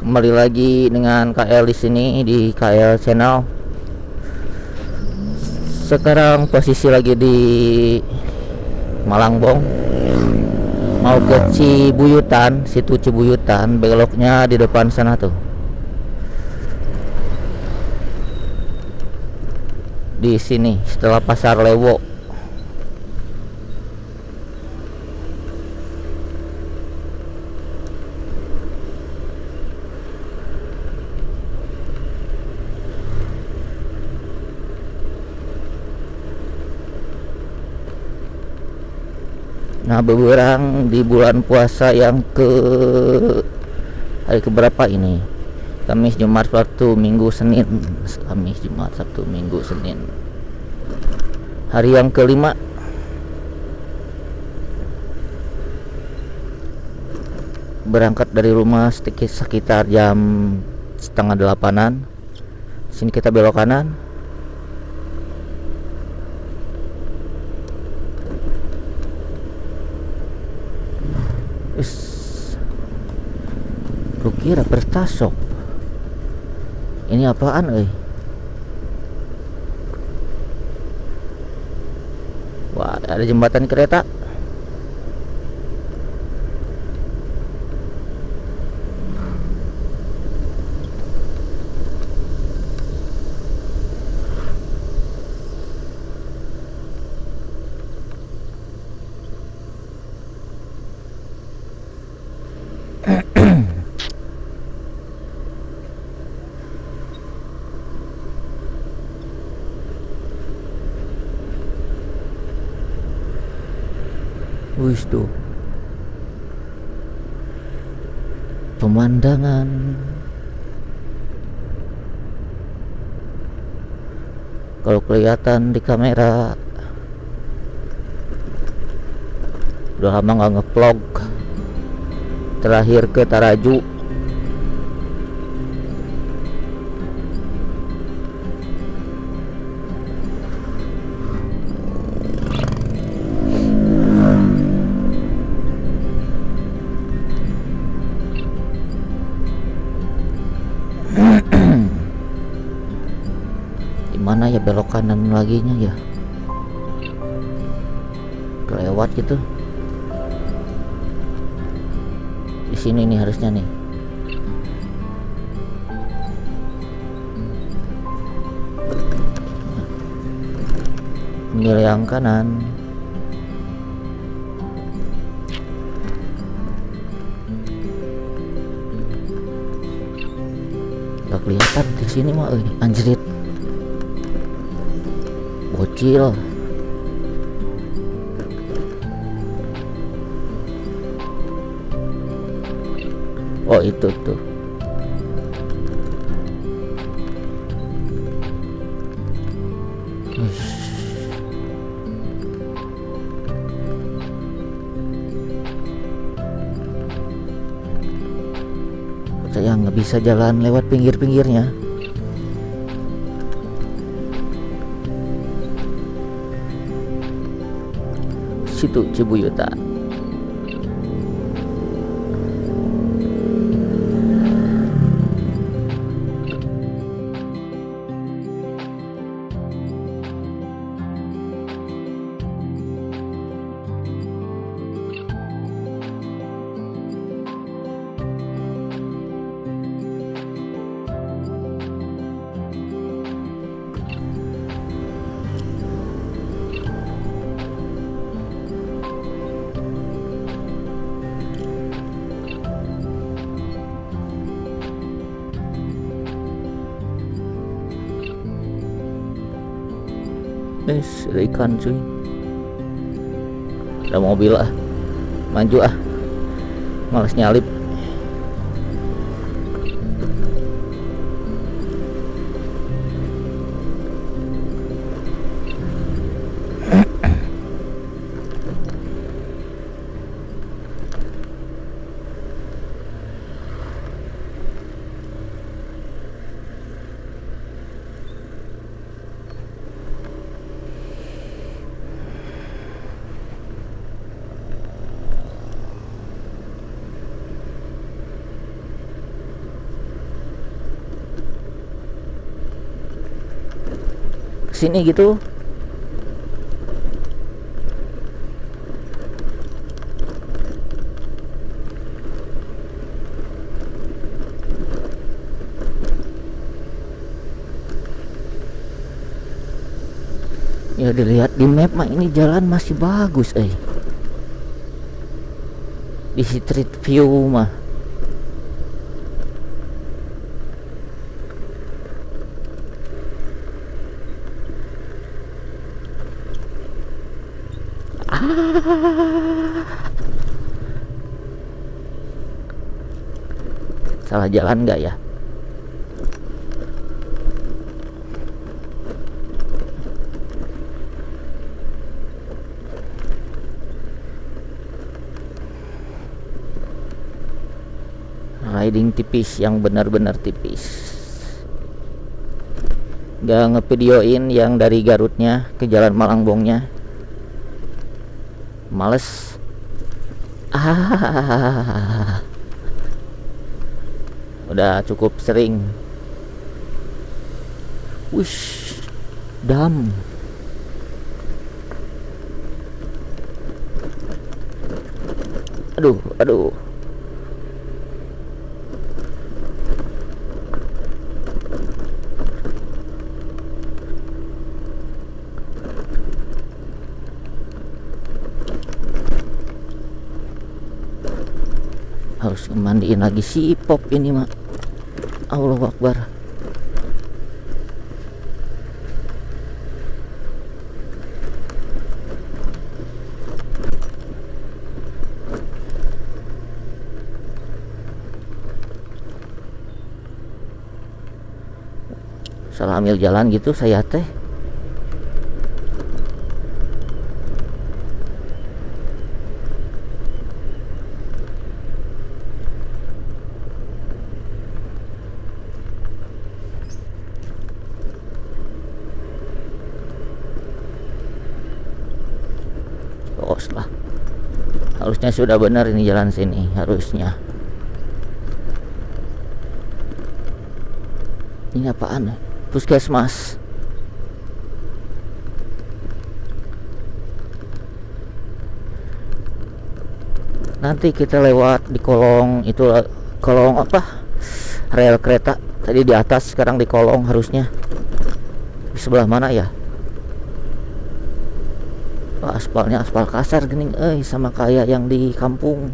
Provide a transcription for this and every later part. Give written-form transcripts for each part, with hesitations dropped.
Kembali lagi dengan KL di sini di KL Channel. Sekarang posisi lagi di Malangbong, mau ke Cibuyutan, situ Cibuyutan, beloknya di depan sana tuh. Di sini setelah Pasar Lewo. Nah, beberang di bulan puasa yang hari keberapa ini? Kamis, Jumat, Sabtu, Minggu, Senin. Kamis, Jumat, Sabtu, Minggu, Senin. Hari yang kelima. Berangkat dari rumah sekitar jam setengah 8-an. Sini kita belok kanan. Lu kira Pertasop. Ini apaan euy? Wah, ada jembatan kereta. Wis tuh pemandangan. Kalau kelihatan di kamera, udah lama nggak nge-vlog. Terakhir ke Taraju. Mana ya belok kanan laginya ya, kelewat gitu. Di sini nih harusnya nih. Ambil yang kanan. Gak kelihatan di sini mah, anjrit. Bocil. Oh, itu tuh. Saya nggak bisa jalan lewat pinggir-pinggirnya. Situ Cibuyutan. Ada ikan cuy. Ada mobil maju males nyalip. sini gitu. Ya dilihat di map mah ini jalan masih bagus di street view mah. Salah jalan nggak ya? Riding tipis, yang benar-benar tipis. Gak ngevideoin yang dari Garutnya ke Jalan Malangbongnya, males. Udah cukup sering. Wish, dam. Aduh. Harus mandiin lagi si Pop ini mak. Allahu Akbar. Salah ambil jalan gitu saya teh. Lah, harusnya sudah benar ini jalan sini, harusnya. Ini apaan? Puskesmas. Nanti kita lewat di kolong itu, kolong apa, rel kereta tadi di atas, sekarang di kolong harusnya. Di sebelah mana ya? Aspalnya aspal kasar gini, sama kayak yang di kampung.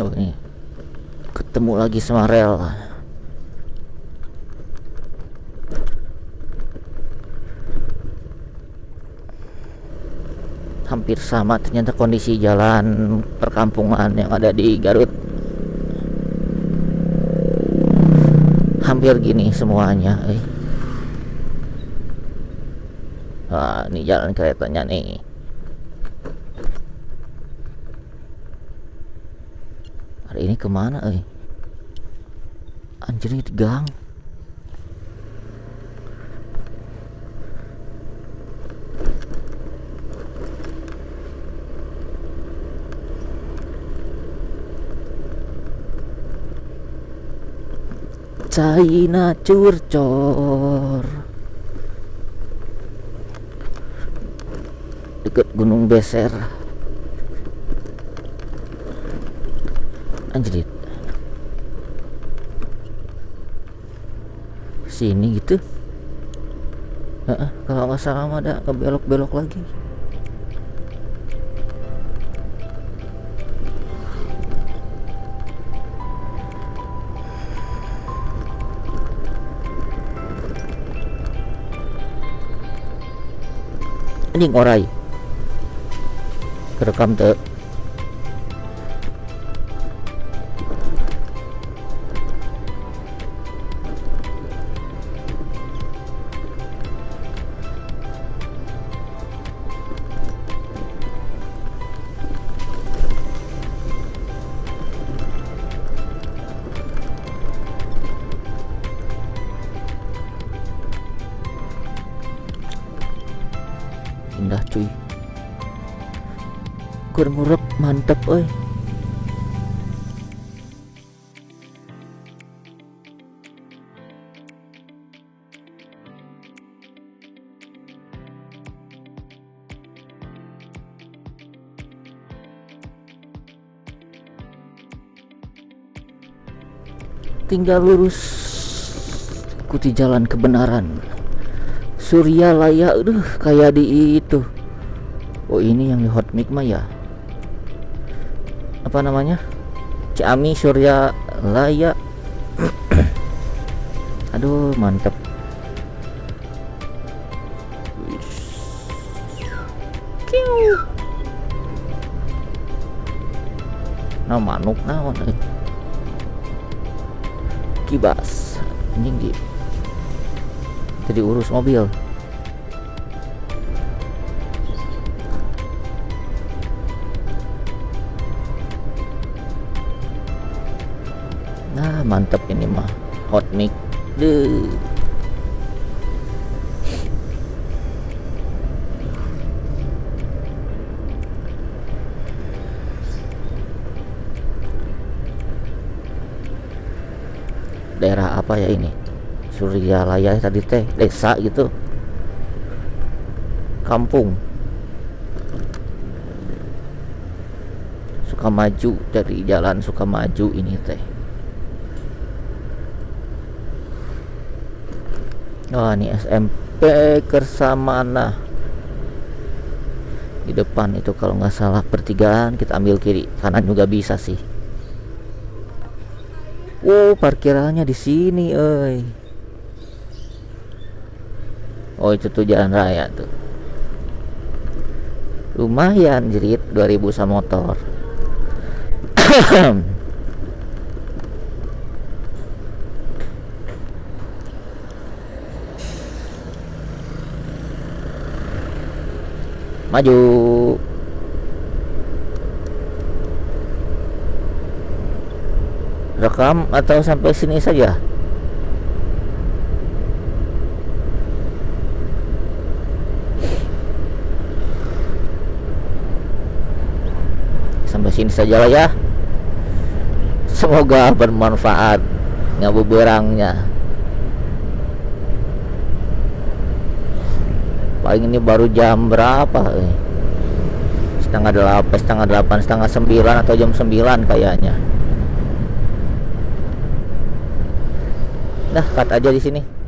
Oh ini ketemu lagi sama rel. Hampir sama ternyata kondisi jalan perkampungan yang ada di Garut. Hampir gini semuanya. Wah, ini jalan keretanya nih. Hari ini kemana anjrit gang. China curcor deket Gunung Beser. Anjrit, sini gitu. Kalau nggak salah ada ke belok-belok lagi. Ini ngorai kerekam tuh. keur ngurep mantep euy. Tinggal lurus ikuti jalan kebenaran. Surya Laya, kayak di itu. Oh ini yang di Hot Mic mah ya. Apa namanya? Ciami Surya Laya. Aduh mantep. Nah manuk naon kibas anjing di jadi urus mobil. Nah mantep ini mah Hot Mic deh. Daerah apa ya ini? Surya Laya tadi teh desa gitu, kampung Sukamaju, dari jalan Sukamaju ini teh. Oh ini SMP Kersamana di depan itu kalau nggak salah pertigaan, kita ambil kiri, kanan juga bisa sih. Parkirannya di sini, euy. Oh itu tuh jalan raya tuh. Lumayan jerit 2000 sama motor. Maju. Rekam atau sampai sini saja? Sampai sini saja lah ya. Semoga bermanfaat ngabuburangnya. Paling ini baru jam berapa? Setengah 8, setengah 9 atau jam 9 kayaknya. Dah cut aja di sini.